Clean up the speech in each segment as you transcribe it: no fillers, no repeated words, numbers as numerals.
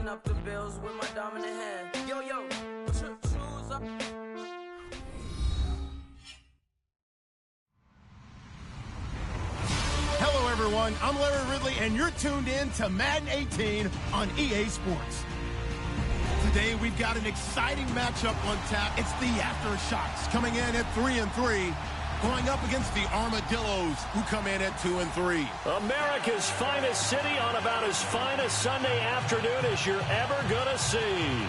counting up the bills with my dominant hand. Yo, choose up. Hello, everyone. I'm Larry Ridley, and you're tuned in to Madden 18 on EA Sports. Today, we've got an exciting matchup on tap. It's the Aftershocks coming in at 3-3, going up against the Armadillos, who come in at 2-3. America's finest city on about as fine a Sunday afternoon as you're ever going to see.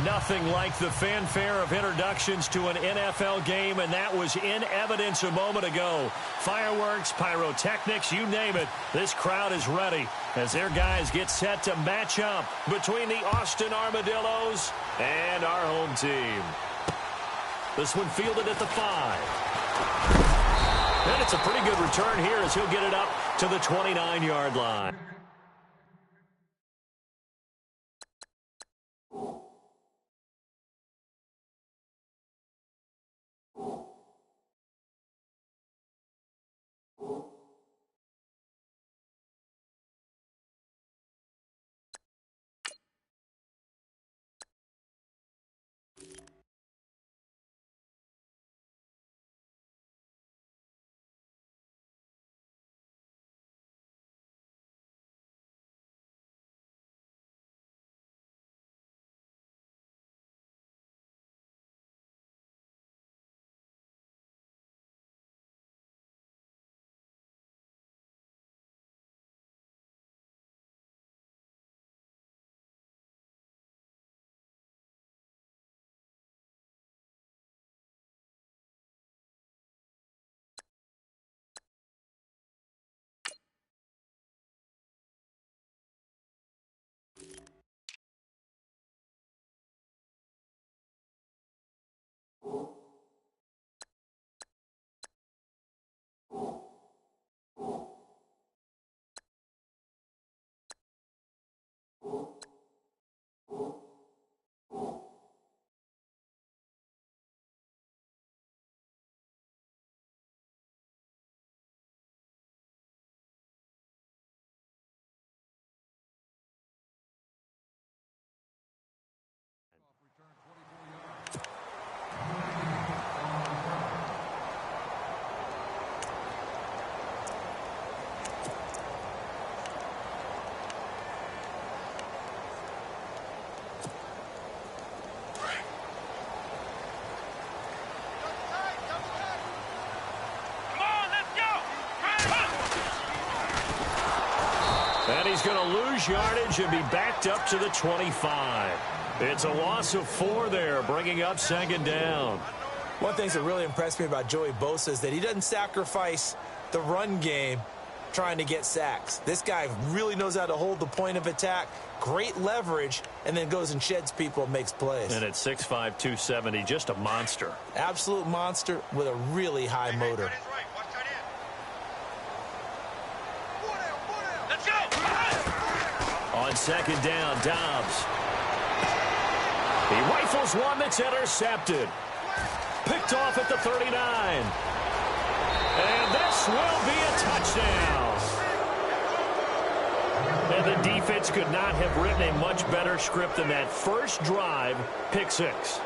Nothing like the fanfare of introductions to an NFL game, and that was in evidence a moment ago. Fireworks, pyrotechnics, you name it. This crowd is ready as their guys get set to match up between the Austin Armadillos and our home team. This one fielded at the 5. And it's a pretty good return here as he'll get it up to the 29-yard line. And he's going to lose yardage and be backed up to the 25. It's a loss of 4 there, bringing up second down. One thing that really impressed me about Joey Bosa is that he doesn't sacrifice the run game trying to get sacks. This guy really knows how to hold the point of attack, great leverage, and then goes and sheds people and makes plays. And at 6'5", 270, just a monster. Absolute monster with a really high motor. On second down, Dobbs. He rifles one that's intercepted. Picked off at the 39. And this will be a touchdown. And the defense could not have written a much better script than that first drive, pick 6.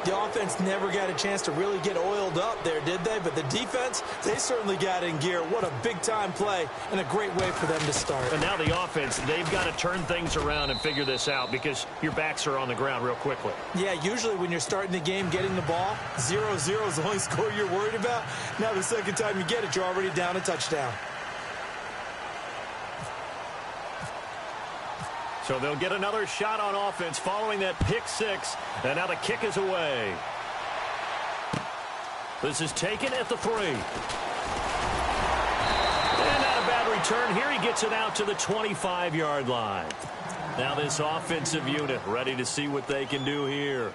The offense never got a chance to really get oiled up there, did they? But the defense, they certainly got in gear. What a big-time play and a great way for them to start. And now the offense, they've got to turn things around and figure this out because your backs are on the ground real quickly. Yeah, usually when you're starting the game, getting the ball, 0-0 is the only score you're worried about. Now the second time you get it, you're already down a touchdown. So they'll get another shot on offense following that pick 6. And now the kick is away. This is taken at the 3. And not a bad return here. He gets it out to the 25-yard line. Now this offensive unit ready to see what they can do here.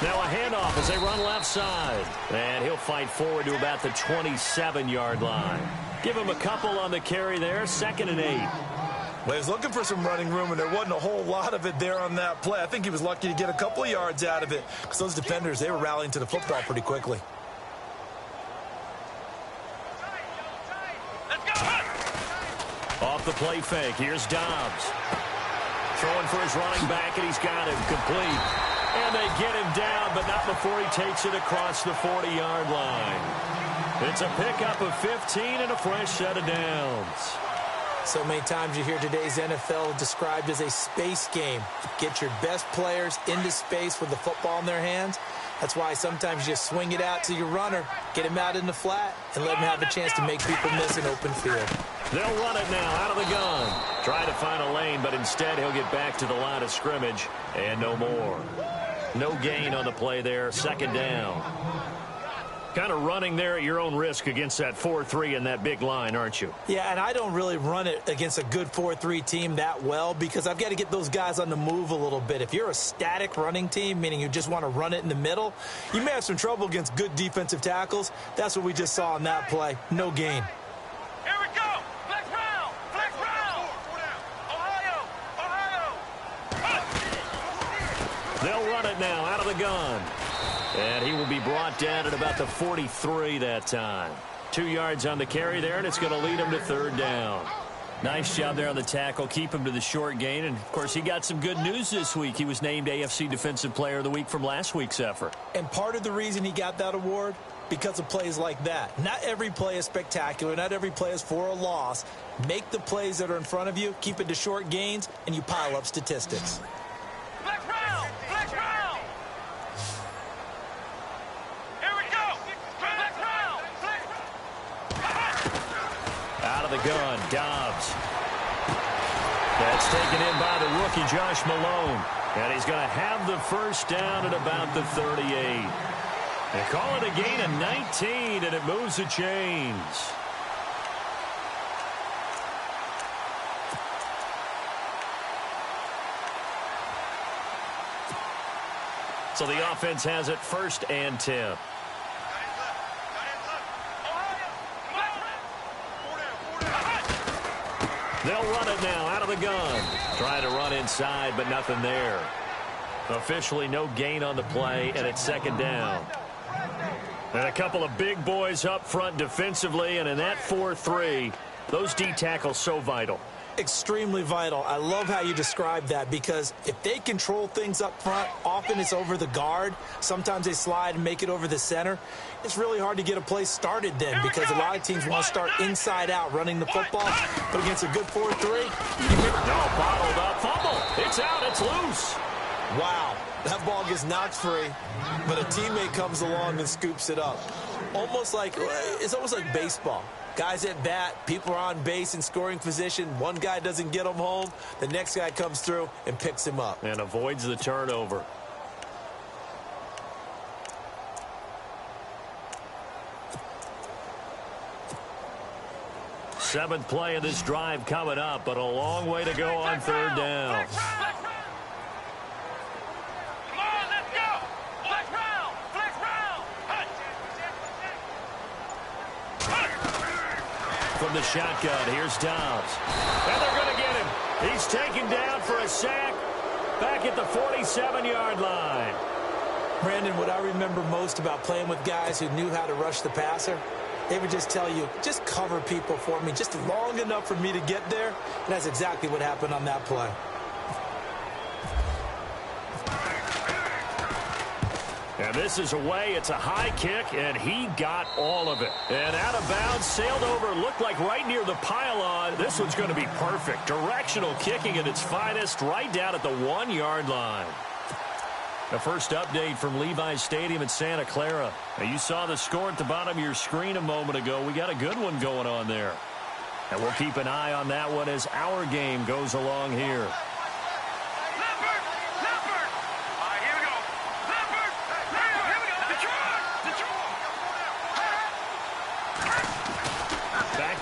Now a handoff as they run left side. And he'll fight forward to about the 27-yard line. Give him a couple on the carry there. 2nd and 8. Well, he was looking for some running room, and there wasn't a whole lot of it there on that play. I think he was lucky to get a couple of yards out of it because those defenders, they were rallying to the football pretty quickly. Off the play fake, here's Dobbs. Throwing for his running back, and he's got him complete. And they get him down, but not before he takes it across the 40-yard line. It's a pickup of 15 and a fresh set of downs. So many times you hear today's NFL described as a space game. Get your best players into space with the football in their hands. That's why sometimes you just swing it out to your runner, get him out in the flat, and let him have a chance to make people miss an open field. They'll run it now out of the gun. Try to find a lane, but instead he'll get back to the line of scrimmage and no more. No gain on the play there, second down. Kind of running there at your own risk against that 4-3 and that big line, aren't you? Yeah, and I don't really run it against a good 4-3 team that well because I've got to get those guys on the move a little bit. If you're a static running team, meaning you just want to run it in the middle, you may have some trouble against good defensive tackles. That's what we just saw on that play. No gain. Here we go. Flex round. Flex round. Ohio. They'll run it now out of the gun. And he will be brought down at about the 43 that time. 2 yards on the carry there, and it's going to lead him to third down. Nice job there on the tackle. Keep him to the short gain. And, of course, he got some good news this week. He was named AFC Defensive Player of the Week from last week's effort. And part of the reason he got that award, because of plays like that. Not every play is spectacular. Not every play is for a loss. Make the plays that are in front of you, keep it to short gains, and you pile up statistics. Flex round. Flex round. Here we go. Flex round. Out of the gun, Dobbs. That's taken in by the rookie, Josh Malone. And he's going to have the first down at about the 38. They call it a gain of 19, and it moves the chains. So the offense has it first and 10. They'll run it now out of the gun. Trying to run inside, but nothing there. Officially no gain on the play, and it's second down. And a couple of big boys up front defensively, and in that 4-3, those D tackles so vital. Extremely vital. I love how you describe that because if they control things up front, often it's over the guard. Sometimes they slide and make it over the center. It's really hard to get a play started then because a lot of teams want to start inside out running the football. But against a good 4-3, bottled up fumble. It's out. It's loose. Wow. That ball gets knocked free, but a teammate comes along and scoops it up. It's almost like baseball. Guys at bat, people are on base in scoring position. One guy doesn't get him home. The next guy comes through and picks him up. And avoids the turnover. Seventh play of this drive coming up, but a long way to go on third down. From the shotgun, here's Dobbs. And they're going to get him. He's taken down for a sack back at the 47-yard line. Brandon, what I remember most about playing with guys who knew how to rush the passer, they would just tell you, just cover people for me, just long enough for me to get there. And that's exactly what happened on that play. And this is away. It's a high kick, and he got all of it. And out of bounds, sailed over, looked like right near the pylon. This one's going to be perfect. Directional kicking at its finest, right down at the 1-yard line. The first update from Levi's Stadium in Santa Clara. Now, you saw the score at the bottom of your screen a moment ago. We got a good one going on there. And we'll keep an eye on that one as our game goes along here.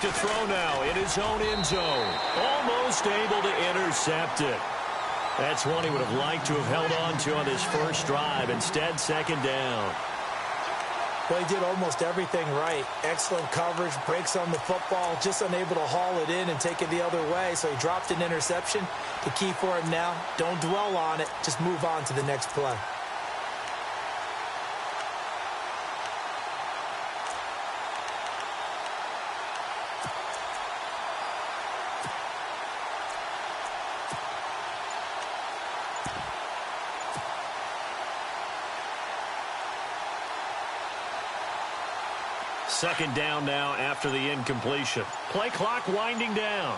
To throw now in his own end zone. Almost able to intercept it. That's one he would have liked to have held on to on this first drive. Instead, second down. Well, he did almost everything right. Excellent coverage, breaks on the football, just unable to haul it in and take it the other way. So he dropped an interception. The key for him now, don't dwell on it. Just move on to the next play. Second down now after the incompletion. Play clock winding down.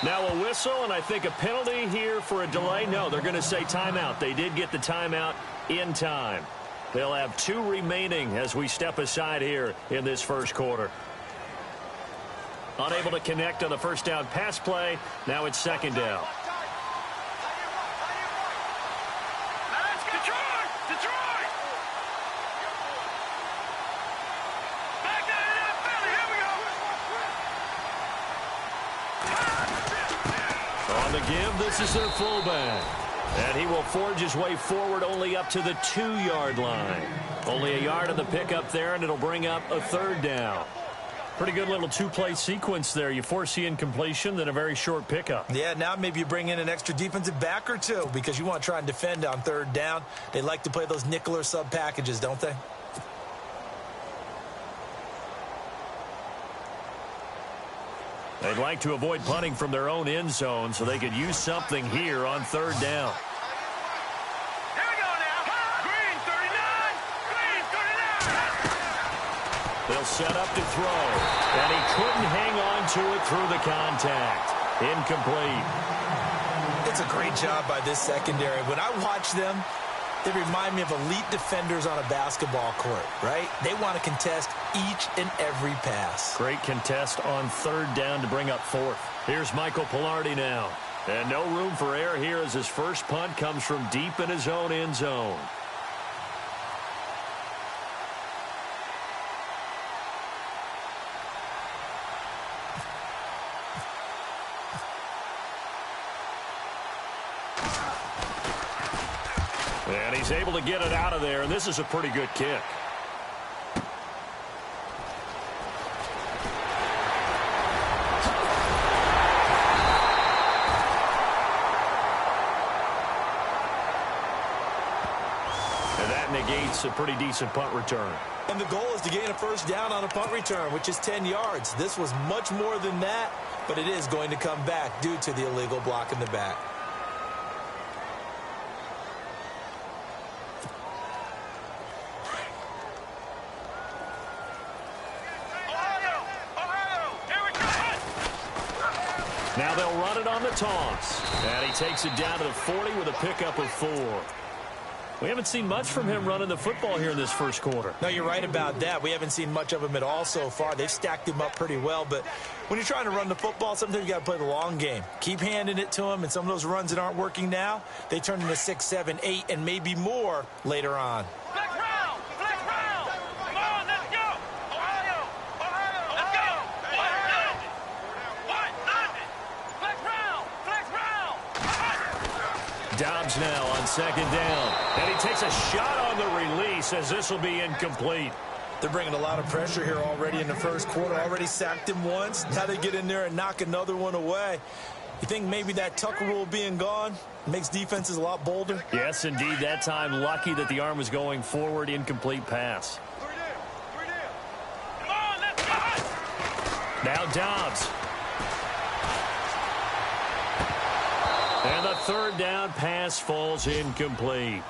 Now a whistle, and I think a penalty here for a delay. No, they're going to say timeout. They did get the timeout in time. They'll have 2 remaining as we step aside here in this first quarter. Unable to connect on the first down pass play. Now it's second down. On the give, this is their fullback. And he will forge his way forward only up to the 2-yard line. Only a yard of the pickup there, and it'll bring up a third down. Pretty good little 2-play sequence there. You force the incompletion, then a very short pickup. Yeah, now maybe you bring in an extra defensive back or 2 because you want to try and defend on third down. They like to play those nickel or sub packages, don't they? They'd like to avoid punting from their own end zone so they could use something here on third down. Here we go now. Green 39. Green 39. They'll set up to throw. And he couldn't hang on to it through the contact. Incomplete. It's a great job by this secondary. When I watch them, they remind me of elite defenders on a basketball court, right? They want to contest each and every pass. Great contest on third down to bring up fourth. Here's Michael Pilardi now. And no room for error here as his first punt comes from deep in his own end zone. And he's able to get it out of there, and this is a pretty good kick. And that negates a pretty decent punt return. And the goal is to gain a first down on a punt return, which is 10 yards. This was much more than that, but it is going to come back due to the illegal block in the back. Now they'll run it on the toss. And he takes it down to the 40 with a pickup of 4. We haven't seen much from him running the football here in this first quarter. No, you're right about that. We haven't seen much of him at all so far. They've stacked him up pretty well, but when you're trying to run the football, sometimes you got to play the long game. Keep handing it to him, and some of those runs that aren't working now, they turn into 6, 7, 8, and maybe more later on. Flex round. Flex round. Come on, let's go. Ohio. Ohio. Let's go. What? Nothing. Flex round. Flex round. Dobbs now on second down. And he takes a shot on the release as this will be incomplete. They're bringing a lot of pressure here already in the first quarter. Already sacked him once. Now they get in there and knock another one away. You think maybe that Tucker rule being gone makes defenses a lot bolder? Yes, indeed. That time lucky that the arm was going forward. Incomplete pass. Come on, let's go. Now Dobbs. And the third down pass falls incomplete.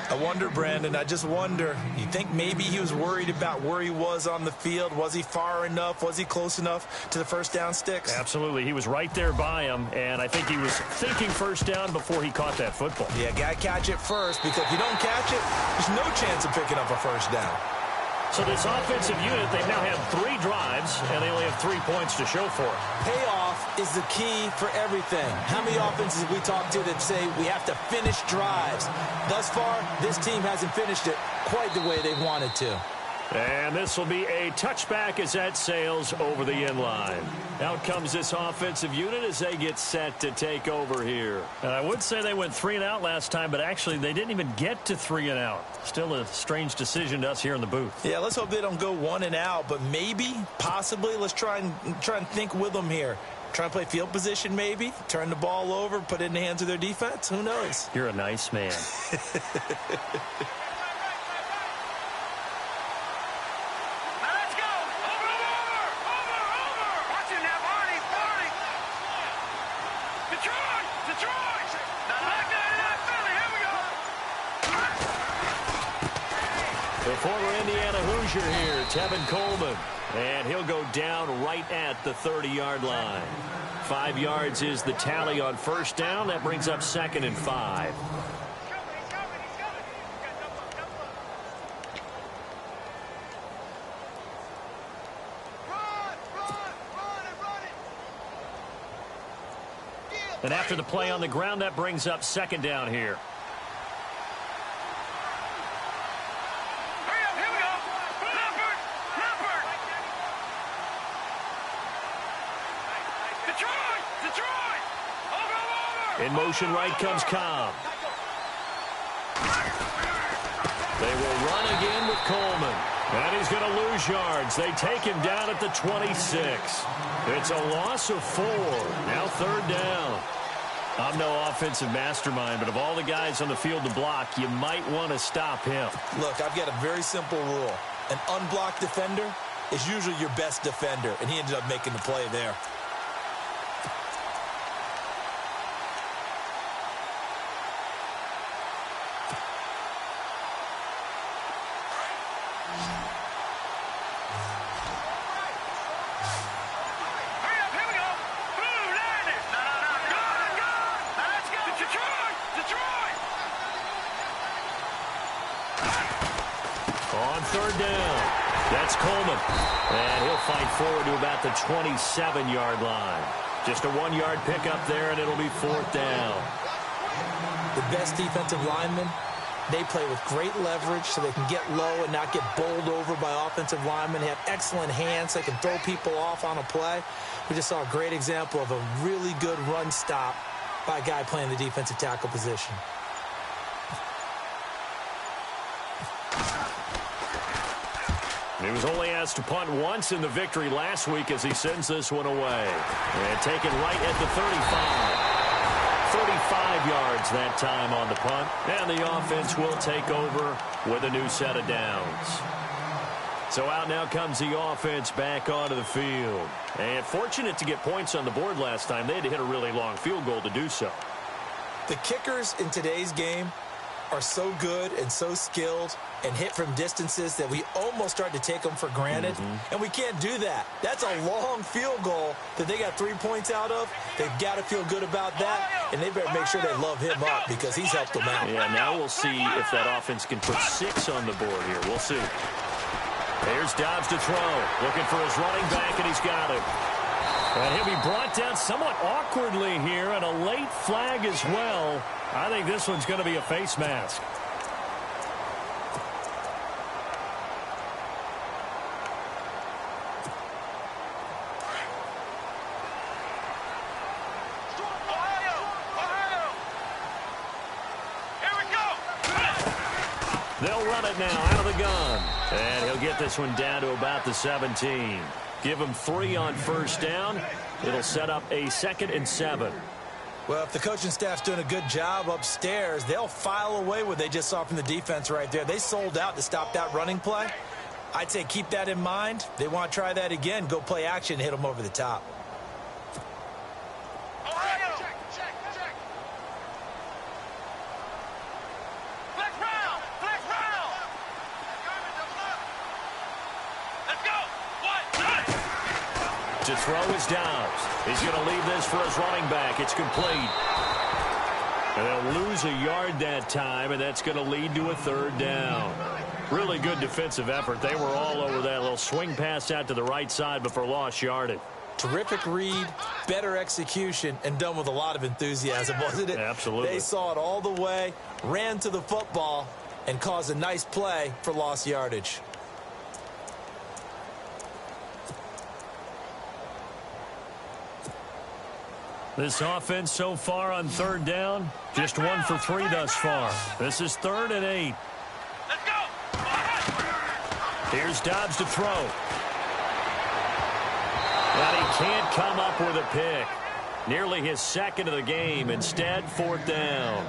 I wonder, Brandon, I just wonder, you think maybe he was worried about where he was on the field? Was he far enough? Was he close enough to the first down sticks? Absolutely. He was right there by him, and I think he was thinking first down before he caught that football. Yeah, got to catch it first, because if you don't catch it, there's no chance of picking up a first down. So this offensive unit, they've now had 3 drives, and they only have 3 points to show for it. Payoff is the key for everything. How many offenses have we talked to that say we have to finish drives? Thus far, this team hasn't finished it quite the way they wanted to. And this will be a touchback as that sails over the end line. Out comes this offensive unit as they get set to take over here. And I would say they went 3 and out last time, but actually they didn't even get to 3 and out. Still a strange decision to us here in the booth. Yeah, let's hope they don't go 1 and out, but maybe, possibly, let's try and think with them here. Try and play field position maybe, turn the ball over, put it in the hands of their defense. Who knows? You're a nice man. The former Indiana Hoosier here, Tevin Coleman. And he'll go down right at the 30-yard line. 5 yards is the tally on first down. That brings up 2nd and 5. And after the play on the ground, that brings up 2nd down here. In motion right comes Cobb. They will run again with Coleman. And he's going to lose yards. They take him down at the 26. It's a loss of 4. Now 3rd down. I'm no offensive mastermind, but of all the guys on the field to block, you might want to stop him. Look, I've got a very simple rule. An unblocked defender is usually your best defender, and he ended up making the play there. On 3rd down, that's Coleman. And he'll fight forward to about the 27-yard line. Just a 1-yard pickup there, and it'll be 4th down. The best defensive linemen, they play with great leverage so they can get low and not get bowled over by offensive linemen. They have excellent hands. They can throw people off on a play. We just saw a great example of a really good run stop by a guy playing the defensive tackle position. He was only asked to punt once in the victory last week as he sends this one away. And taken right at the 35. 35 yards that time on the punt. And the offense will take over with a new set of downs. So out now comes the offense back onto the field. And fortunate to get points on the board last time. They had to hit a really long field goal to do so. The kickers in today's game are so good and so skilled and hit from distances that we almost start to take them for granted. And we can't do that. That's a long field goal that they got 3 points out of. They've got to feel good about that, and they better make sure they love him up because he's helped them out. Yeah, now we'll see if that offense can put 6 on the board here. We'll see. Here's Dobbs to throw. Looking for his running back, and he's got it. And he'll be brought down somewhat awkwardly here, and a late flag as well. I think this one's going to be a face mask. They'll run it now out of the gun. And he'll get this one down to about the 17. Give him 3 on first down. It'll set up a 2nd and 7. Well, if the coaching staff's doing a good job upstairs, they'll file away what they just saw from the defense right there. They sold out to stop that running play. I'd say keep that in mind. They want to try that again. Go play action and hit them over the top. To throw is Dobbs. He's going to leave this for his running back. It's complete. And they'll lose a yard that time, and that's going to lead to a 3rd down. Really good defensive effort. They were all over that little swing pass out to the right side, but for lost yardage. Terrific read, better execution, and done with a lot of enthusiasm, wasn't it? Absolutely. They saw it all the way, ran to the football, and caused a nice play for lost yardage. This offense so far on third down, just 1 for 3 thus far. This is 3rd and 8. Let's go. Here's Dobbs to throw. But he can't come up with a pick. Nearly his 2nd of the game. Instead, 4th down.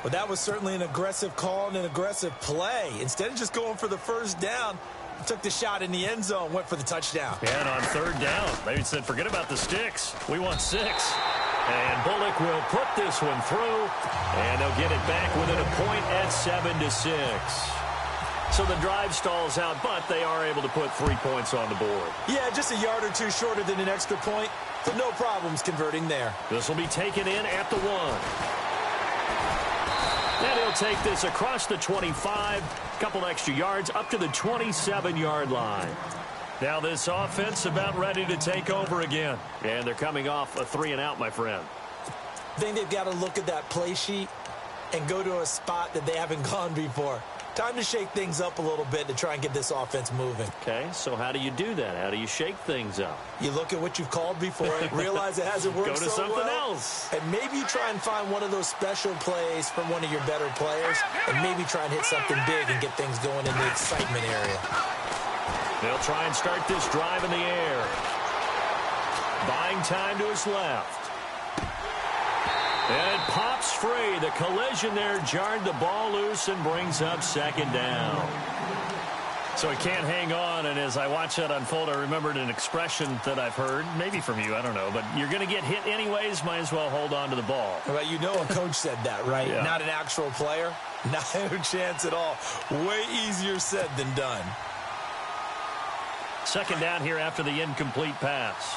Well, that was certainly an aggressive call and an aggressive play. Instead of just going for the first down, he took the shot in the end zone, went for the touchdown. And on 3rd down, they said, forget about the sticks. We want 6. And Bullock will put this one through, and they'll get it back within a point at 7-6. So the drive stalls out, but they are able to put 3 points on the board. Yeah, just a yard or two shorter than an extra point, but no problems converting there. This will be taken in at the 1. And he'll take this across the 25, couple extra yards up to the 27-yard line. Now this offense about ready to take over again. And they're coming off a 3-and-out, my friend. I think they've got to look at that play sheet and go to a spot that they haven't gone before. Time to shake things up a little bit to try and get this offense moving. Okay, so how do you do that? How do you shake things up? You look at what you've called before, realize it hasn't worked Go to so something well, else. and maybe you try and find one of those special plays from one of your better players, and maybe try and hit something big and get things going in the excitement area. They'll try and start this drive in the air. Buying time to his left. And it pops free. The collision there jarred the ball loose and brings up 2nd down. So he can't hang on, and as I watch that unfold, I remembered an expression that I've heard, maybe from you, I don't know, but you're going to get hit anyways, might as well hold on to the ball. Well, you know a coach said that, right? Yeah. Not an actual player. Not a chance at all. Way easier said than done. 2nd down here after the incomplete pass.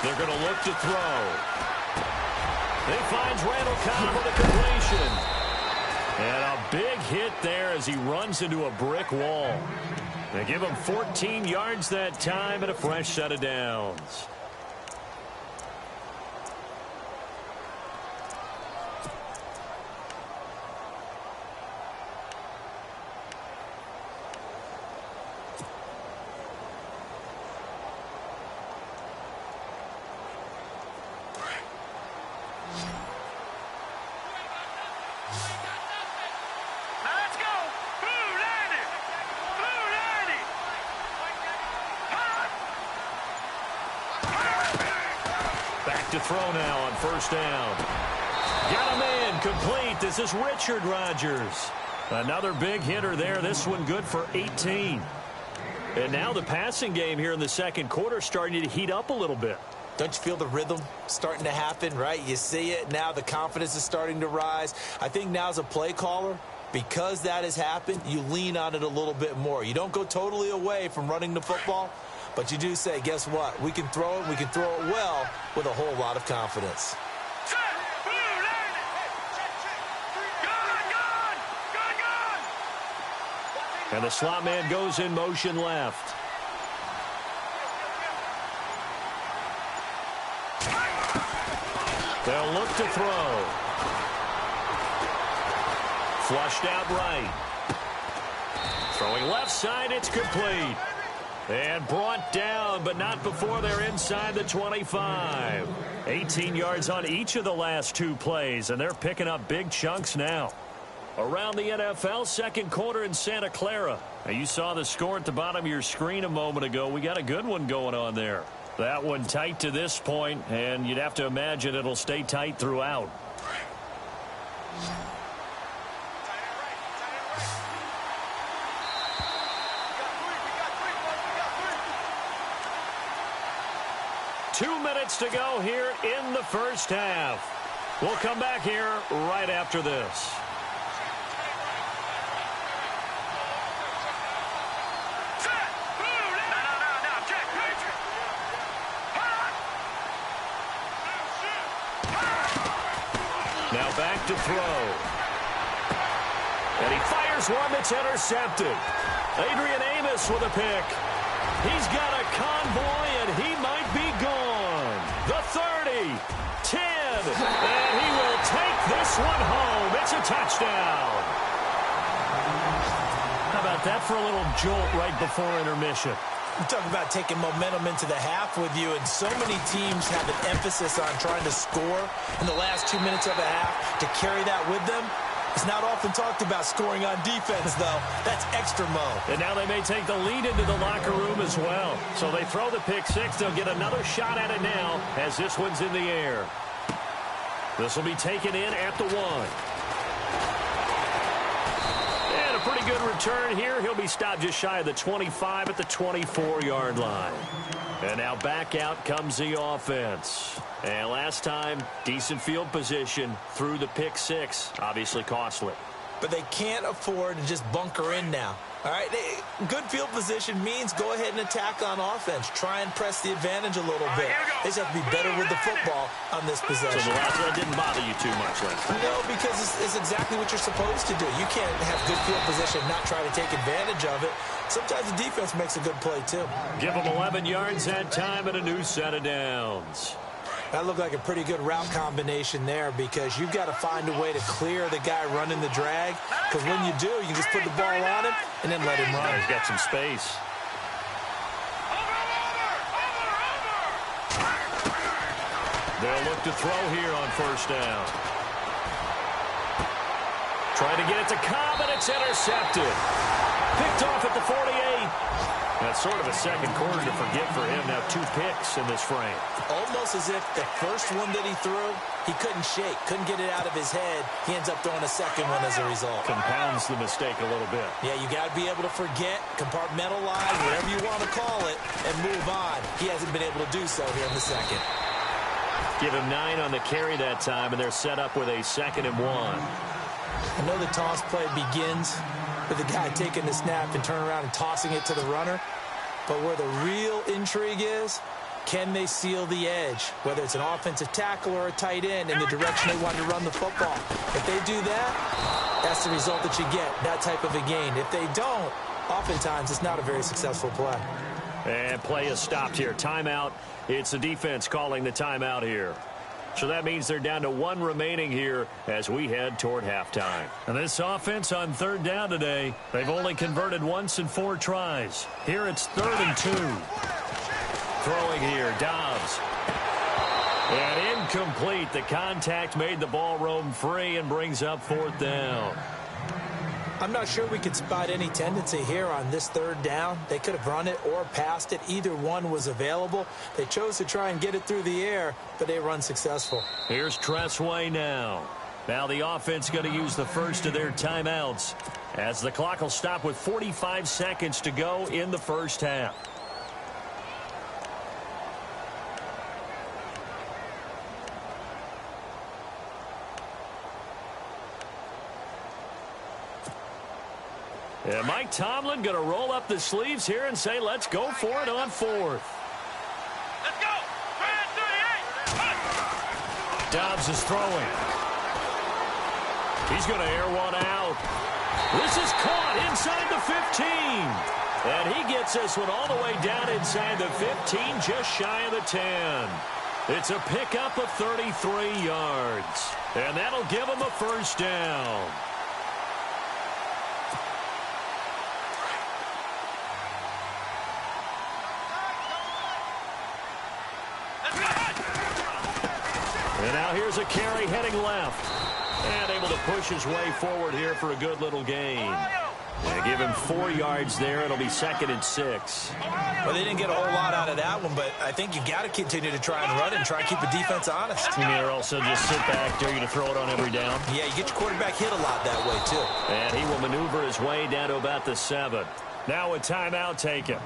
They're going to look to throw. They finds Randall Cobb with a completion. And a big hit there as he runs into a brick wall. They give him 14 yards that time and a fresh set of downs. To throw now on 1st down. Got him in, complete. This is Richard Rodgers. Another big hitter there. This one good for 18. And now the passing game here in the 2nd quarter starting to heat up a little bit. Don't you feel the rhythm starting to happen, right? You see it now. The confidence is starting to rise. I think now as a play caller, because that has happened, you lean on it a little bit more. You don't go totally away from running the football, but you do say, guess what? We can throw it. We can throw it well with a whole lot of confidence. And the slot man goes in motion left. They'll look to throw. Flushed out right. Throwing left side, it's complete. And brought down, but not before they're inside the 25. 18 yards on each of the last 2 plays, and they're picking up big chunks now. Around the NFL, 2nd quarter in Santa Clara. Now, you saw the score at the bottom of your screen a moment ago. We got a good one going on there. That one tight to this point, and you'd have to imagine it'll stay tight throughout. Two minutes to go here in the 1st half. We'll come back here right after this. Now back to throw. And he fires one that's intercepted. Adrian Amos with a pick. He's got a convoy, and he might be gone. The 30, 10, and he will take this one home. It's a touchdown. that for a little jolt right before intermission. We're talking about taking momentum into the half with you, and so many teams have an emphasis on trying to score in the last 2 minutes of a half. To carry that with them, it's not often talked about scoring on defense, though. That's extra mode. And now they may take the lead into the locker room as well. So they throw the pick six. They'll get another shot at it now as this one's in the air. This will be taken in at the 1. And a pretty good return here. He'll be stopped just shy of the 25 at the 24-yard line. And now back out comes the offense. And last time, decent field position through the pick six. Obviously costly. But they can't afford to just bunker in now. All right, good field position means go ahead and attack on offense. Try and press the advantage a little bit. They just have to be better with the football on this possession. So the last one didn't bother you too much last time? No, because it's exactly what you're supposed to do. You can't have good field position and not try to take advantage of it. Sometimes the defense makes a good play, too. Give them 11 yards that time and a new set of downs. That looked like a pretty good route combination there because you've got to find a way to clear the guy running the drag, because when you do, you can just put the ball on him and then let him run. He's got some space. They'll look to throw here on first down. Trying to get it to Cobb, and it's intercepted. Picked off at the 48. That's sort of a second quarter to forget for him. Now 2 picks in this frame. Almost as if the first one that he threw, he couldn't shake, couldn't get it out of his head. He ends up throwing a second one as a result. Compounds the mistake a little bit. Yeah, you got to be able to forget, compartmentalize, whatever you want to call it, and move on. He hasn't been able to do so here in the second. Give him 9 on the carry that time, and they're set up with a 2nd and 1. I know the toss play begins with the guy taking the snap and turning around and tossing it to the runner. But where the real intrigue is, can they seal the edge? Whether it's an offensive tackle or a tight end in the direction they want to run the football. If they do that, that's the result that you get, that type of a gain. If they don't, oftentimes it's not a very successful play. And play is stopped here. Timeout. It's the defense calling the timeout here. So that means they're down to 1 remaining here as we head toward halftime. And this offense on 3rd down today, they've only converted once in 4 tries. Here it's 3rd and 2. Throwing here, Dobbs. And incomplete. The contact made the ball roam free and brings up 4th down. I'm not sure we could spot any tendency here on this 3rd down. They could have run it or passed it. Either one was available. They chose to try and get it through the air, but they were unsuccessful. Here's Tressway now. Now the offense going to use the first of their timeouts as the clock will stop with 45 seconds to go in the first half. And Mike Tomlin going to roll up the sleeves here and say, let's go for it on 4th. Let's go! 38! Dobbs is throwing. He's going to air one out. This is caught inside the 15. And he gets this one all the way down inside the 15, just shy of the 10. It's a pickup of 33 yards. And that'll give him a first down. And now here's a carry heading left. And able to push his way forward here for a good little gain. And give him 4 yards there. It'll be 2nd and 6. Well, they didn't get a whole lot out of that one, but I think you've got to continue to try and run it and try and keep the defense honest. You mean, or also just sit back, dare you to throw it on every down? Yeah, you get your quarterback hit a lot that way, too. And he will maneuver his way down to about the 7. Now a timeout taken.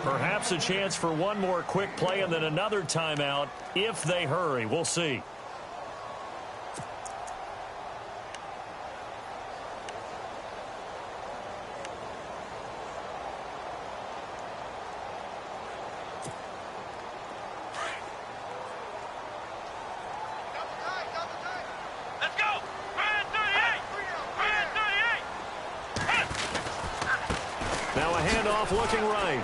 Perhaps a chance for one more quick play and then another timeout if they hurry. We'll see. Let's go! 38! 38! Now a handoff looking right.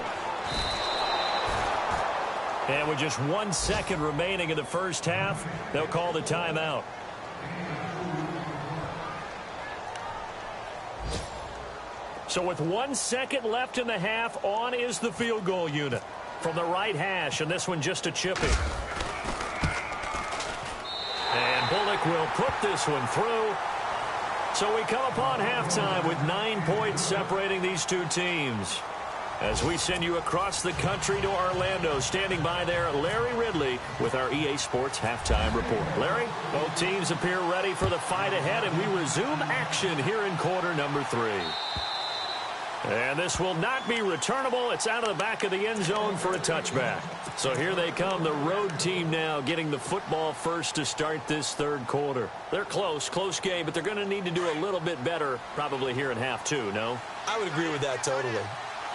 And with just 1 second remaining in the first half, they'll call the timeout. So with 1 second left in the half, on is the field goal unit. From the right hash, and this one just a chipping. And Bullock will put this one through. So we come upon halftime with 9 points separating these two teams. As we send you across the country to Orlando, standing by there, Larry Ridley with our EA Sports Halftime Report. Larry, both teams appear ready for the fight ahead, and we resume action here in quarter number 3. And this will not be returnable. It's out of the back of the end zone for a touchback. So here they come, the road team now getting the football first to start this third quarter. They're close game, but they're going to need to do a little bit better probably here in half 2, no? I would agree with that totally.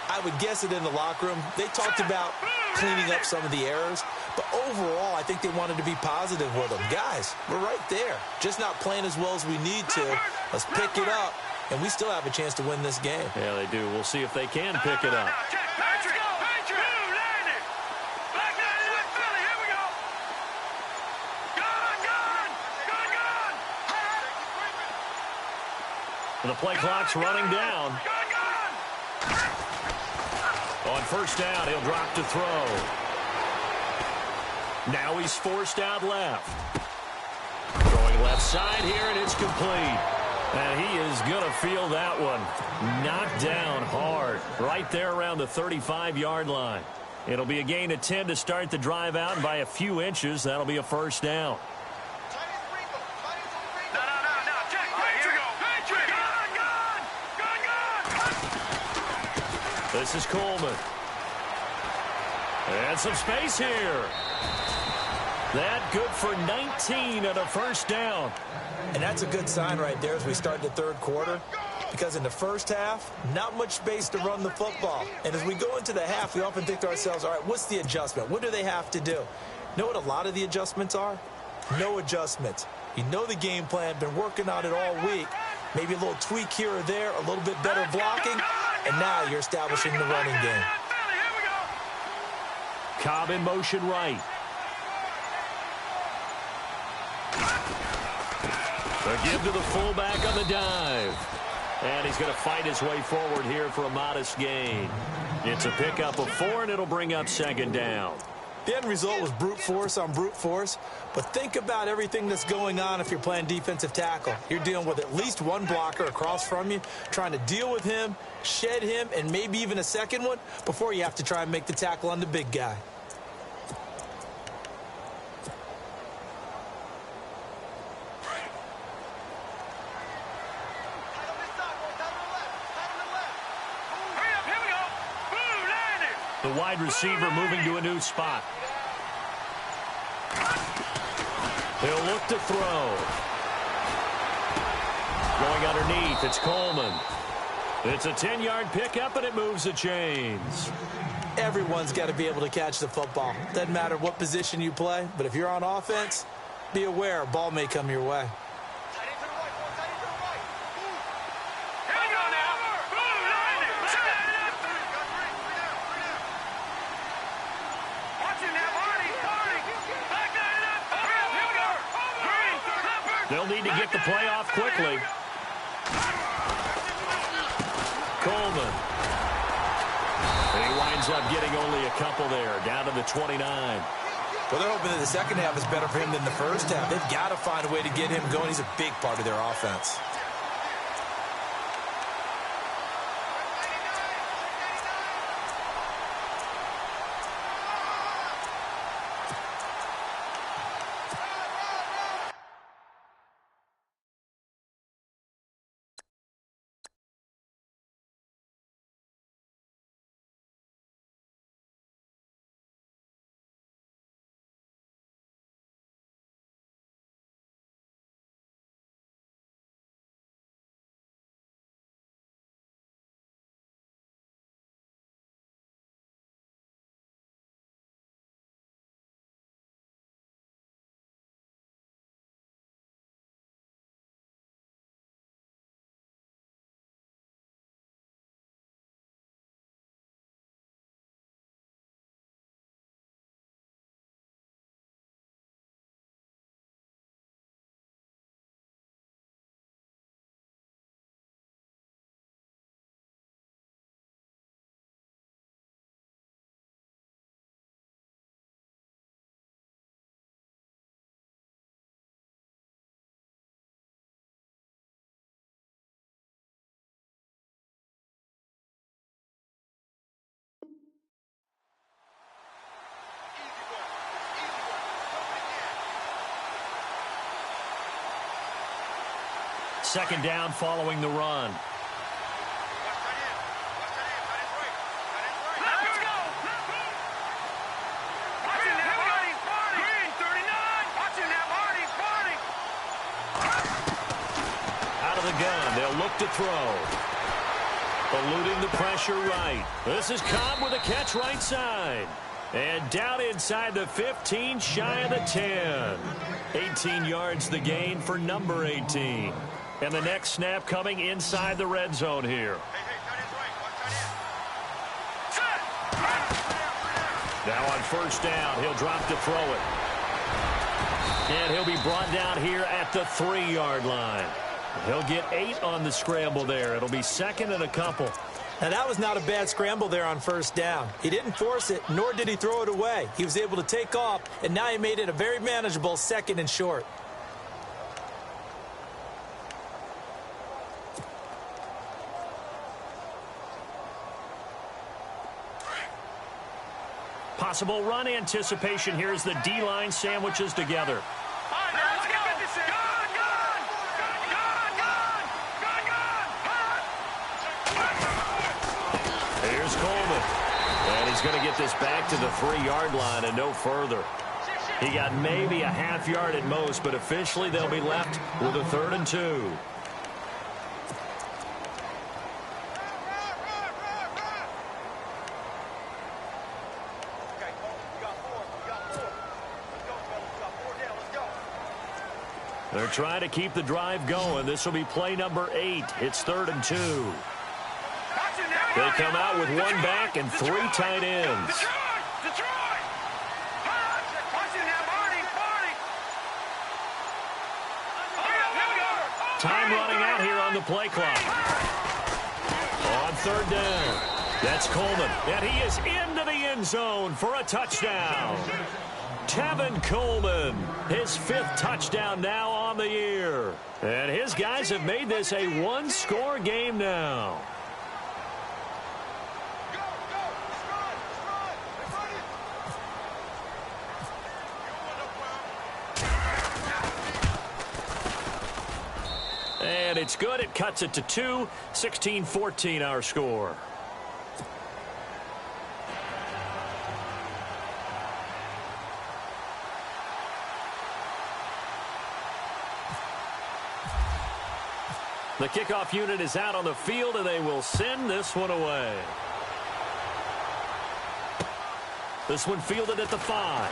I would guess it in the locker room. They talked about cleaning up some of the errors, but overall, I think they wanted to be positive with them. Guys, we're right there. Just not playing as well as we need to. Let's pick it up, and we still have a chance to win this game. Yeah, they do. We'll see if they can pick it up. The play clock's running down. On first down, he'll drop to throw. Now he's forced out left. Going left side here, and it's complete. And he is going to feel that one. Knocked down hard. Right there around the 35-yard line. It'll be a gain of 10 to start the drive out, and by a few inches, that'll be a first down. This is Coleman. And some space here. That good for 19 and a first down. And that's a good sign right there as we start the third quarter, because in the first half, not much space to run the football. And as we go into the half, we often think to ourselves, all right, what's the adjustment? What do they have to do? You know what a lot of the adjustments are? No adjustments. You know the game plan, been working on it all week. Maybe a little tweak here or there, a little bit better blocking, and now you're establishing the running game. Cobb in motion right. A give to the fullback on the dive. And he's going to fight his way forward here for a modest gain. It's a pickup of 4, and it'll bring up second down. The end result was brute force on brute force, but think about everything that's going on if you're playing defensive tackle. You're dealing with at least one blocker across from you, trying to deal with him, shed him, and maybe even a second one before you have to try and make the tackle on the big guy. The wide receiver moving to a new spot. He'll look to throw. Going underneath, it's Coleman. It's a 10-yard pickup, and it moves the chains. Everyone's got to be able to catch the football. Doesn't matter what position you play, but if you're on offense, be aware a ball may come your way. They'll need to get the play off quickly. Coleman. And he winds up getting only a couple there, down to the 29. Well, they're hoping that the second half is better for him than the first half. They've got to find a way to get him going. He's a big part of their offense. Second down following the run. Out of the gun, they'll look to throw. Eluding the pressure right. This is Cobb with a catch right side. And down inside the 15, shy of the 10. 18 yards the gain for number 18. And the next snap coming inside the red zone here. Now on first down, he'll drop to throw it. And he'll be brought down here at the 3-yard line. He'll get 8 on the scramble there. It'll be second and a couple. Now, that was not a bad scramble there on first down. He didn't force it, nor did he throw it away. He was able to take off, and now he made it a very manageable second and short. Possible run anticipation here as the D-line sandwiches together. Here's Coleman. And he's going to get this back to the 3-yard line and no further. He got maybe a half yard at most, but officially they'll be left with a 3rd and 2. They're trying to keep the drive going. This will be play number 8. It's 3rd and 2. They come out with 1 back and 3 tight ends. Time running out here on the play clock. On 3rd down. That's Coleman. And he is into the end zone for a touchdown. Tevin Coleman, his 5th touchdown now on the year. And his guys have made this a 1-score game now. And it's good. It cuts it to 2. 16-14 our score. The kickoff unit is out on the field, and they will send this one away. This one fielded at the 5.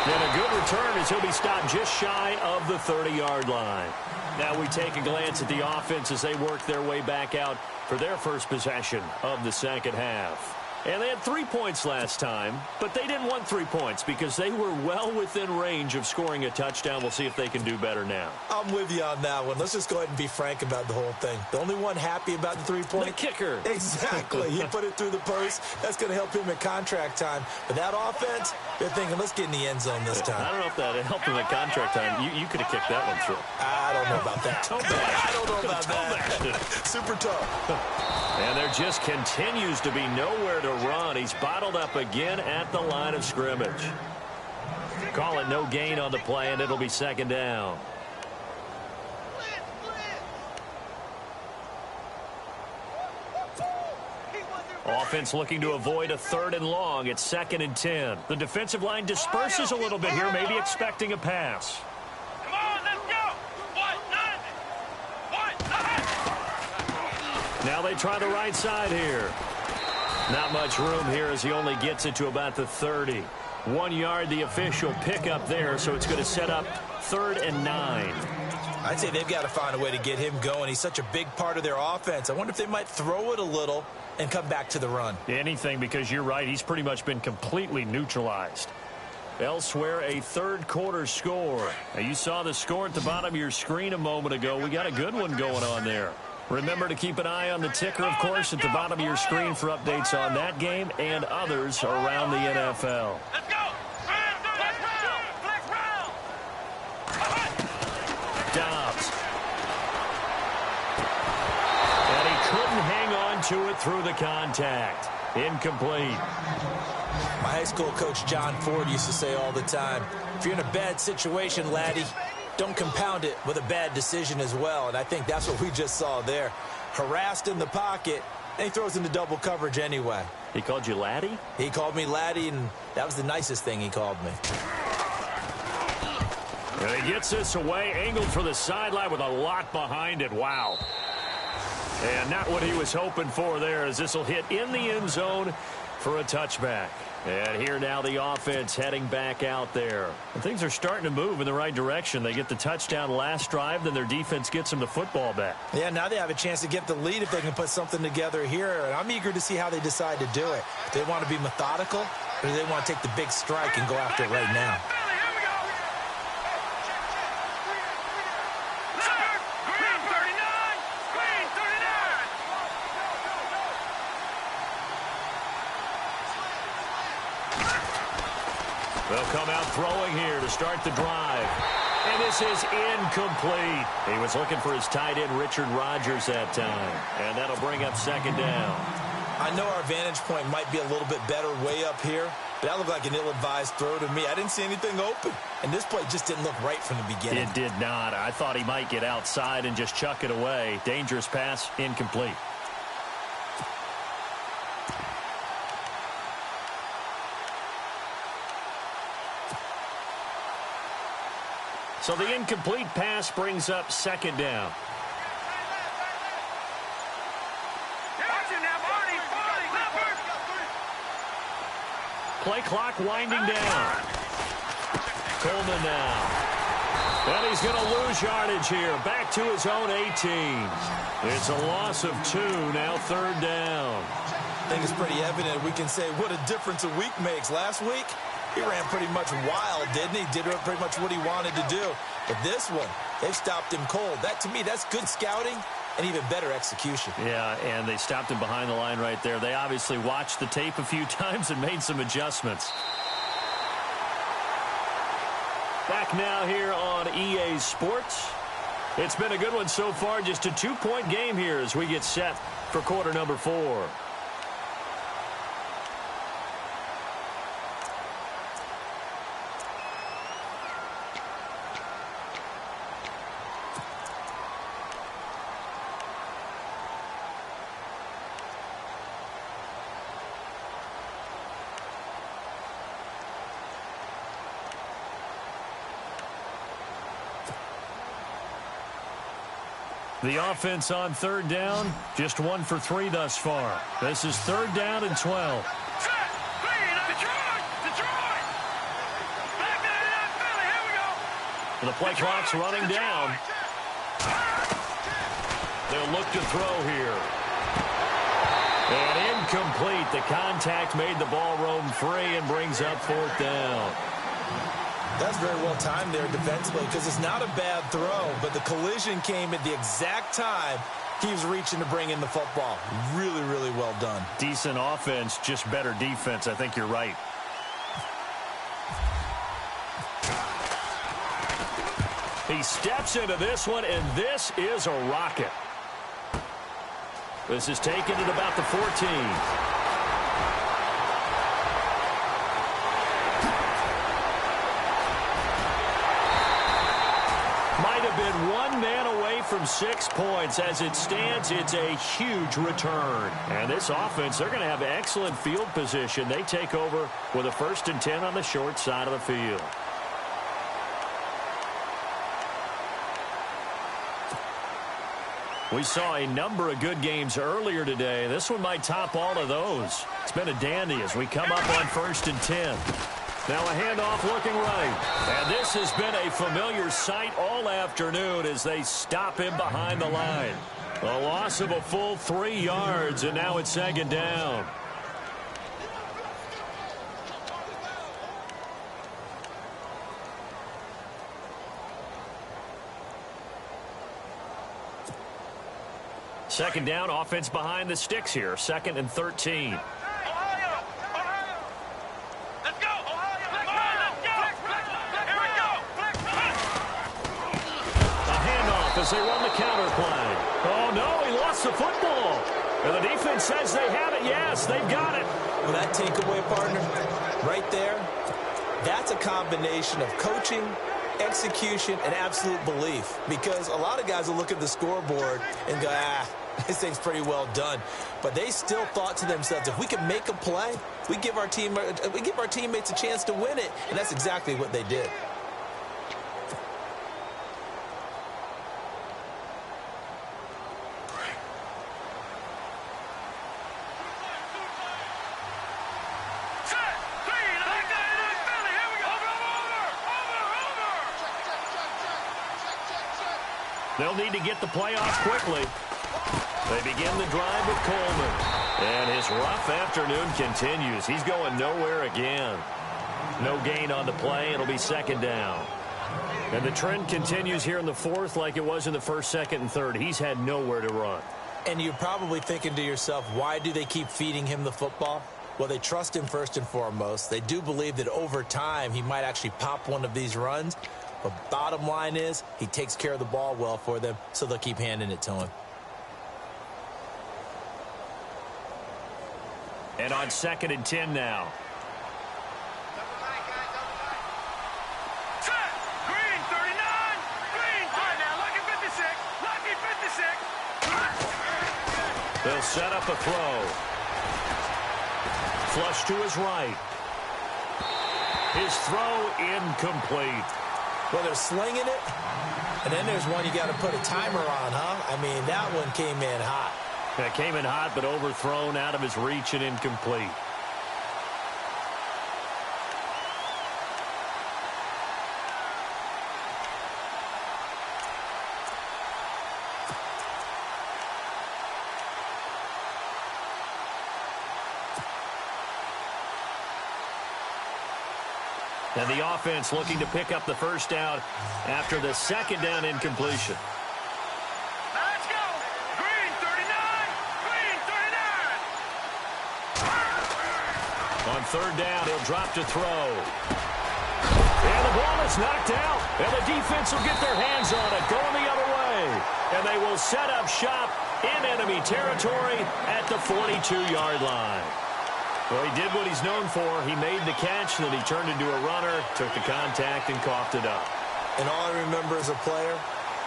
And a good return as he'll be stopped just shy of the 30-yard line. Now we take a glance at the offense as they work their way back out for their first possession of the second half. And they had 3 points last time, but they didn't want 3 points because they were well within range of scoring a touchdown. We'll see if they can do better now. I'm with you on that one. Let's just go ahead and be frank about the whole thing. The only one happy about the 3-point. The kicker. Exactly. He put it through the post. That's going to help him at contract time. But that offense, they're thinking, let's get in the end zone this time. I don't know if that helped him at contract time. You could have kicked that one through. I don't know about that. I don't know about that. Super tough. And there just continues to be nowhere to run. He's bottled up again at the line of scrimmage. Call it no gain on the play, and it'll be second down. Offense looking to avoid a 3rd and long. It's 2nd and 10. The defensive line disperses a little bit here, maybe expecting a pass. Come on, let's go. Now they try the right side here. Not much room here as he only gets it to about the 30. 1 yard, the official pickup there, so it's going to set up 3rd and 9. I'd say they've got to find a way to get him going. He's such a big part of their offense. I wonder if they might throw it a little and come back to the run. Anything, because you're right. He's pretty much been completely neutralized. Elsewhere, a 3rd quarter score. Now, you saw the score at the bottom of your screen a moment ago. We got a good one going on there. Remember to keep an eye on the ticker, of course, at the bottom of your screen for updates on that game and others around the NFL. Let's go. Flex round. Dobbs. And he couldn't hang on to it through the contact. Incomplete. My high school coach, John Ford, used to say all the time, if you're in a bad situation, laddie, don't compound it with a bad decision as well. And I think that's what we just saw there. Harassed in the pocket, and he throws into double coverage anyway. He called you laddie? He called me laddie, and that was the nicest thing he called me. And he gets this away, angled for the sideline with a lot behind it. Wow. And not what he was hoping for there, as this will hit in the end zone for a touchback. And here now the offense heading back out there. And things are starting to move in the right direction. They get the touchdown last drive, then their defense gets them the football back. Yeah, now they have a chance to get the lead if they can put something together here. And I'm eager to see how they decide to do it. Do they want to be methodical, or do they want to take the big strike and go after it right now? They'll come out throwing here to start the drive. And this is incomplete. He was looking for his tight end, Richard Rodgers, that time. And that'll bring up second down. I know our vantage point might be a little bit better way up here, but that looked like an ill-advised throw to me. I didn't see anything open. And this play just didn't look right from the beginning. It did not. I thought he might get outside and just chuck it away. Dangerous pass, incomplete. So the incomplete pass brings up second down. Play clock winding down. Coleman now. And he's going to lose yardage here. Back to his own 18. It's a loss of 2, now third down. I think it's pretty evident. We can say what a difference a week makes. Last week, he ran pretty much wild, didn't he? Did pretty much what he wanted to do. But this one, they've stopped him cold. That, to me, that's good scouting and even better execution. Yeah, and they stopped him behind the line right there. They obviously watched the tape a few times and made some adjustments. Back now here on EA Sports. It's been a good one so far. Just a 2-point game here as we get set for quarter number 4. The offense on third down, just 1 for 3 thus far. This is third down and 12. The play clock's running down. They'll look to throw here. And incomplete. The contact made the ball roam free and brings up fourth down. That's very well timed there defensively because it's not a bad throw, but the collision came at the exact time he was reaching to bring in the football. Really, really well done. Decent offense, just better defense. I think you're right. He steps into this one, and this is a rocket. This is taken at about the 14. Been one man away from 6 points. As it stands, it's a huge return. And this offense, they're going to have excellent field position. They take over with a 1st and 10 on the short side of the field. We saw a number of good games earlier today. This one might top all of those. It's been a dandy as we come up on 1st and 10. Now a handoff looking right. And this has been a familiar sight all afternoon as they stop him behind the line. A loss of a full 3 yards, and now it's second down. Second down, offense behind the sticks here. 2nd and 13. As they run the counter play. Oh, no, he lost the football. And the defense says they have it. Yes, they've got it. Well, that takeaway, partner, right there, that's a combination of coaching execution, and absolute belief. Because a lot of guys will look at the scoreboard and go, this thing's pretty well done. But they still thought to themselves, if we can make a play, we give our teammates a chance to win it. And that's exactly what they did. They'll need to get the play off quickly. They begin the drive with Coleman. And his rough afternoon continues. He's going nowhere again. No gain on the play. It'll be second down. And the trend continues here in the fourth like it was in the first, second, and third. He's had nowhere to run. And you're probably thinking to yourself, why do they keep feeding him the football? Well, they trust him first and foremost. They do believe that over time he might actually pop one of these runs. But bottom line is, he takes care of the ball well for them, so they'll keep handing it to him. And on 2nd and 10 now. Green, 39. Green, now, lucky 56. Lucky 56. They'll set up a throw. Flush to his right. His throw incomplete. Well, they're slinging it, and then there's one you got to put a timer on, huh? I mean, that one came in hot. That came in hot, but overthrown, out of his reach, and incomplete. And the offense looking to pick up the first down after the second down incompletion. Let's go. Green, 39. Green, 39. On third down, he'll drop to throw. And the ball is knocked out. And the defense will get their hands on it, going the other way. And they will set up shop in enemy territory at the 42-yard line. Well, he did what he's known for. He made the catch, then he turned into a runner, took the contact, and coughed it up. And all I remember as a player,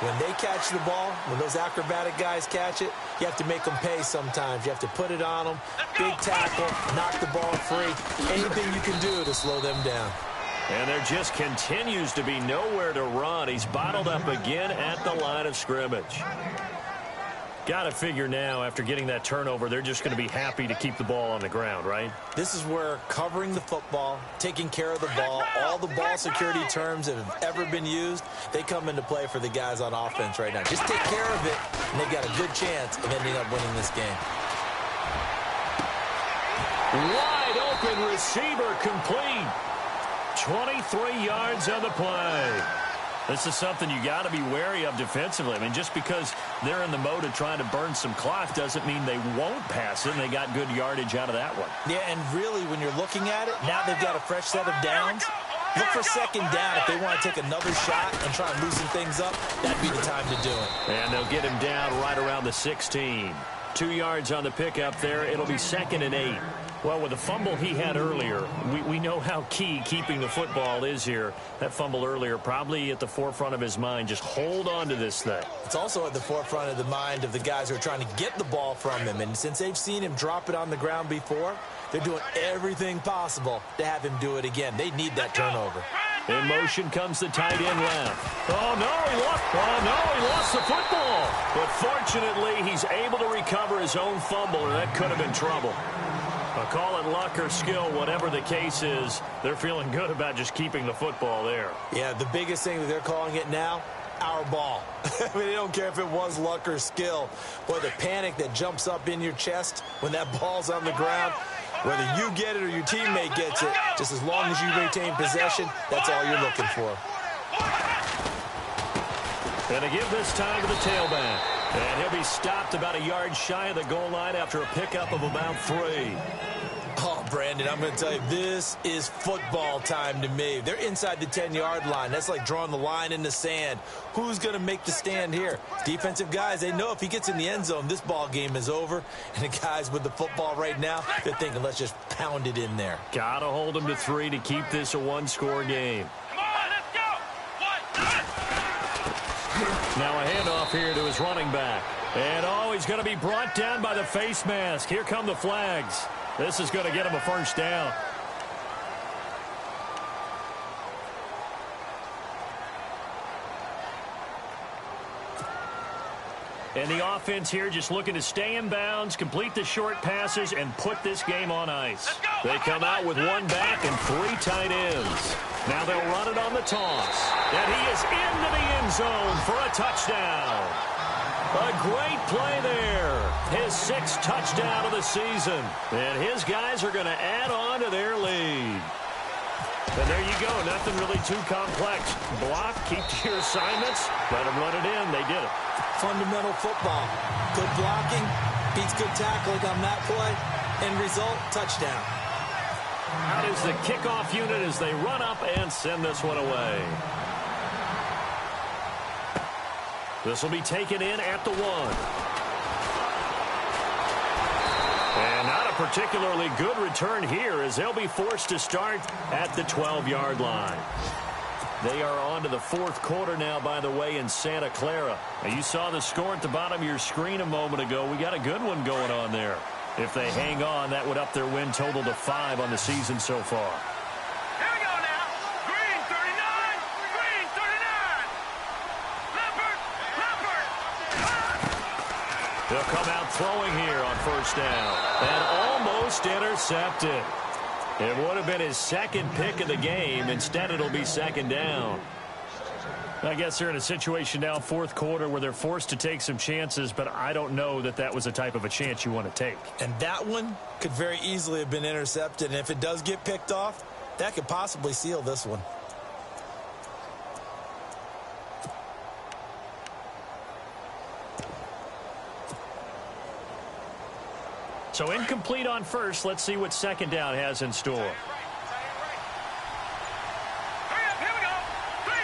when they catch the ball, when those acrobatic guys catch it, you have to make them pay sometimes. You have to put it on them, big tackle, knock the ball free. Anything you can do to slow them down. And there just continues to be nowhere to run. He's bottled up again at the line of scrimmage. Got to figure now, after getting that turnover, they're just going to be happy to keep the ball on the ground, right? This is where covering the football, taking care of the ball, all the ball security terms that have ever been used, they come into play for the guys on offense right now. Just take care of it, and they've got a good chance of ending up winning this game. Wide open receiver complete. 23 yards on the play. This is something you got to be wary of defensively. I mean, just because they're in the mode of trying to burn some clock doesn't mean they won't pass it, and they got good yardage out of that one. Yeah, and really, when you're looking at it, now they've got a fresh set of downs. Look for second down if they want to take another shot and try and loosen things up. That'd be the time to do it. And they'll get him down right around the 16. 2 yards on the pickup there. It'll be 2nd and 8. Well, with the fumble he had earlier, we know how key keeping the football is here. That fumble earlier probably at the forefront of his mind. Just hold on to this thing. It's also at the forefront of the mind of the guys who are trying to get the ball from him. And since they've seen him drop it on the ground before, they're doing everything possible to have him do it again. They need that turnover. In motion comes the tight end left. Oh, no, he lost the football. But fortunately, he's able to recover his own fumble, or that could have been trouble. I'll call it luck or skill, whatever the case is. They're feeling good about just keeping the football there. Yeah, the biggest thing that they're calling it now, our ball. I mean, they don't care if it was luck or skill. Boy, the panic that jumps up in your chest when that ball's on the ground, whether you get it or your teammate gets it, just as long as you retain possession, that's all you're looking for. And to give this time to the tailback. And he'll be stopped about a yard shy of the goal line after a pickup of about 3. Oh, Brandon, I'm going to tell you, this is football time to me. They're inside the 10-yard line. That's like drawing the line in the sand. Who's going to make the stand here? Defensive guys, they know if he gets in the end zone, this ball game is over. And the guys with the football right now, they're thinking, let's just pound it in there. Got to hold him to 3 to keep this a one-score game. Come on, let's go. 1, Now a handoff here to his running back. And, he's going to be brought down by the face mask. Here come the flags. This is going to get him a first down. And the offense here just looking to stay in bounds, complete the short passes, and put this game on ice. They come out with one back and 3 tight ends. Now they'll run it on the toss. And he is into the end zone for a touchdown. A great play there. His 6th touchdown of the season. And his guys are going to add on to their lead. And there you go. Nothing really too complex. Block, keep to your assignments, let them run it in. They did it. Fundamental football. Good blocking beats good tackling on that play. End result, touchdown. Out is the kickoff unit as they run up and send this one away. This will be taken in at the 1. And not a particularly good return here as they'll be forced to start at the 12-yard line. They are on to the 4th quarter now, by the way, in Santa Clara. Now, you saw the score at the bottom of your screen a moment ago. We got a good one going on there. If they hang on, that would up their win total to 5 on the season so far. Here we go now. Green 39. Green 39. Leopard. They'll come out throwing here on first down. And almost intercepted. It would have been his 2nd pick of the game. Instead, it'll be 2nd down. I guess they're in a situation now, 4th quarter, where they're forced to take some chances, but I don't know that that was the type of a chance you want to take. And that one could very easily have been intercepted. And if it does get picked off, that could possibly seal this one. So incomplete on first. Let's see what 2nd down has in store. Hurry up, here we go. 3-19.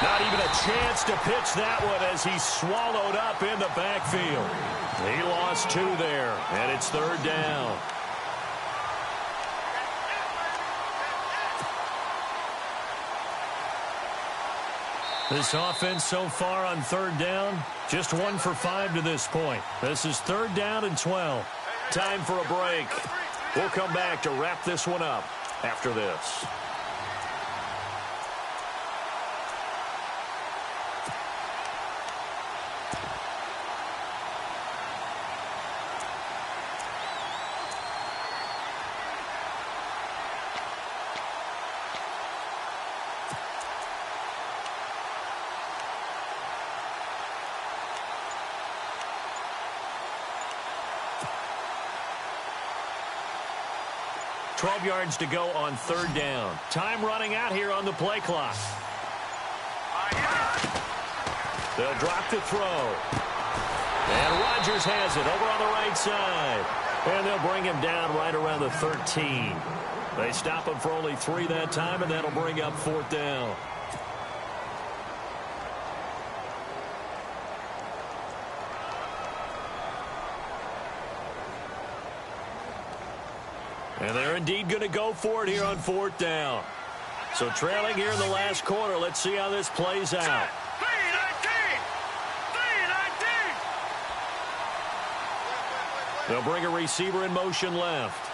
Not even a chance to pitch that one as he's swallowed up in the backfield. He lost 2 there, and it's 3rd down. This offense so far on 3rd down, just 1 for 5 to this point. This is 3rd down and 12. Time for a break. We'll come back to wrap this one up after this. $12 yards to go on 3rd down. Time running out here on the play clock. They'll drop the throw. And Rodgers has it over on the right side. And they'll bring him down right around the 13. They stop him for only 3 that time, and that'll bring up 4th down. And they're indeed going to go for it here on 4th down. So trailing here in the last quarter. Let's see how this plays out. 3-19. They'll bring a receiver in motion left.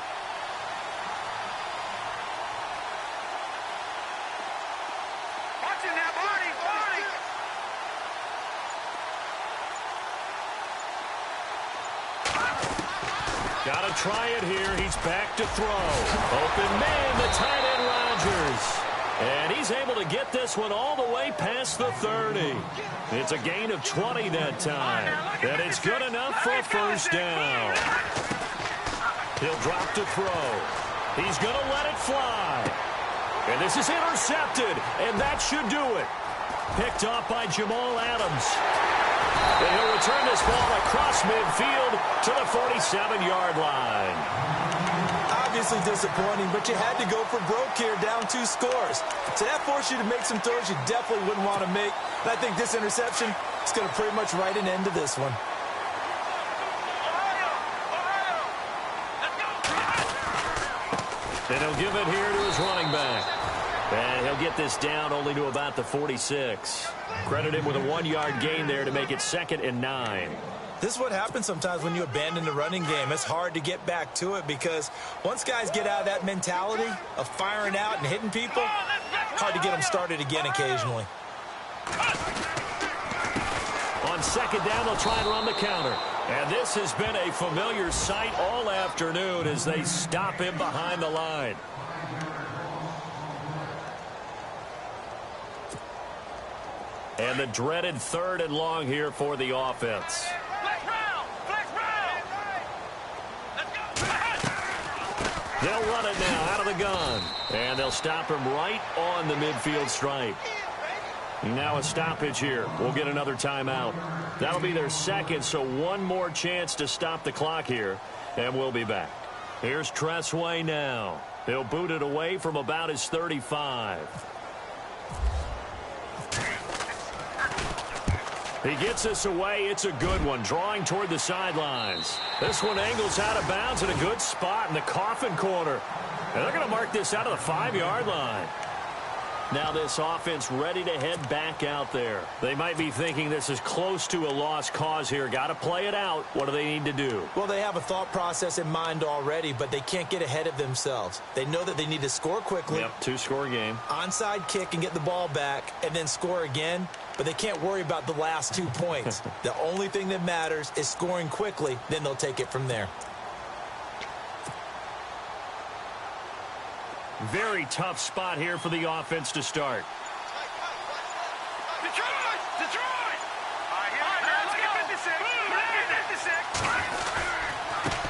Watch it now, Barney. Got to try it here. He's back to throw. Open man, the tight end Rodgers. And he's able to get this one all the way past the 30. It's a gain of 20 that time. And it's good enough for a first down. He'll drop to throw. He's going to let it fly. And this is intercepted. And that should do it. Picked off by Jamal Adams. And he'll return this ball across midfield to the 47-yard line. Obviously disappointing, but you had to go for broke here, down 2 scores. So that forced you to make some throws you definitely wouldn't want to make. And I think this interception is going to pretty much write an end to this one. And he'll give it here to his running back. And he'll get this down only to about the 46. Credit him with a 1-yard gain there to make it 2nd and 9. This is what happens sometimes when you abandon the running game. It's hard to get back to it because once guys get out of that mentality of firing out and hitting people, hard to get them started again occasionally. On 2nd down, they'll try and run the counter. And this has been a familiar sight all afternoon as they stop him behind the line. And the dreaded 3rd and long here for the offense. They'll run it now out of the gun. And they'll stop him right on the midfield stripe. Now a stoppage here. We'll get another timeout. That'll be their 2nd, so one more chance to stop the clock here. And we'll be back. Here's Tressway now. He'll boot it away from about his 35. He gets this away. It's a good one, drawing toward the sidelines. This one angles out of bounds in a good spot in the coffin corner. And they're going to mark this out of the 5-yard line. Now this offense ready to head back out there. They might be thinking this is close to a lost cause here. Got to play it out. What do they need to do? Well, they have a thought process in mind already, but they can't get ahead of themselves. They know that they need to score quickly. Yep, 2-score game. Onside kick and get the ball back and then score again. But they can't worry about the last 2 points. The only thing that matters is scoring quickly. Then they'll take it from there. Very tough spot here for the offense to start. Detroit! Let's get 56. Let's get 56.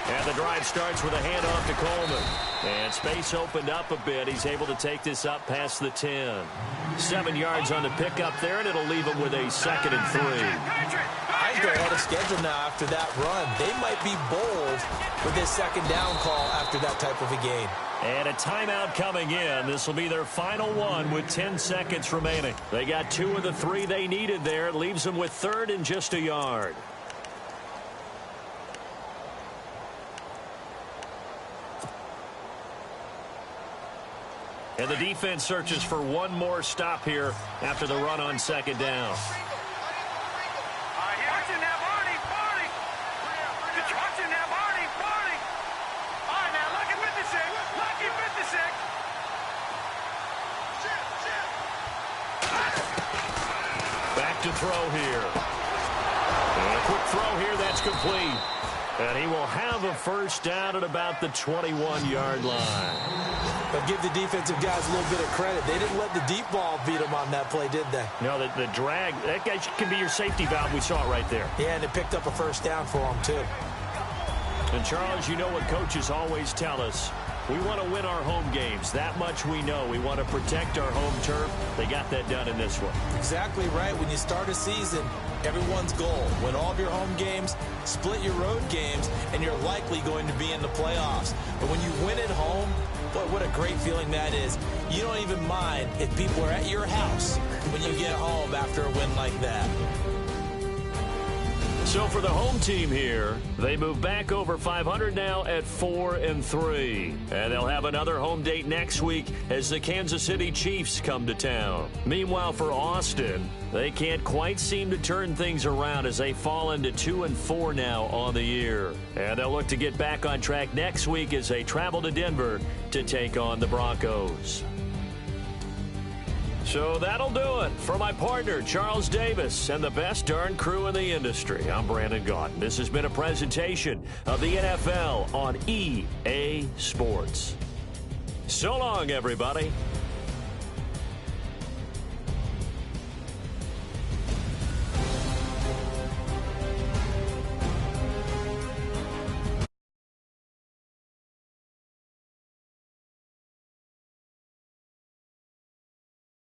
And the drive starts with a handoff to Coleman. And space opened up a bit. He's able to take this up past the 10. 7 yards on the pickup there, and it'll leave him with a 2nd and 3. I'd go ahead of schedule now after that run. They might be bold with this 2nd down call after that type of a game. And a timeout coming in. This will be their final one with 10 seconds remaining. They got 2 of the 3 they needed there. It leaves them with 3rd and just a yard. And the defense searches for one more stop here after the run on 2nd down. Back to throw here. And a quick throw here, that's complete. And he will have a 1st down at about the 21-yard line. But give the defensive guys a little bit of credit. They didn't let the deep ball beat them on that play, did they? No, the drag, that guy can be your safety valve. We saw it right there. Yeah, and it picked up a 1st down for them, too. And, Charles, you know what coaches always tell us. We want to win our home games. That much we know. We want to protect our home turf. They got that done in this one. Exactly right. When you start a season, everyone's goal, win all of your home games, split your road games, and you're likely going to be in the playoffs. But when you win at home, boy, what a great feeling that is. You don't even mind if people are at your house when you get home after a win like that. So for the home team here, they move back over 500 now at 4-3. And they'll have another home date next week as the Kansas City Chiefs come to town. Meanwhile, for Austin, they can't quite seem to turn things around as they fall into 2-4 now on the year. And they'll look to get back on track next week as they travel to Denver to take on the Broncos. So that'll do it. For my partner, Charles Davis, and the best darn crew in the industry, I'm Brandon Gaudin. This has been a presentation of the NFL on EA Sports. So long, everybody.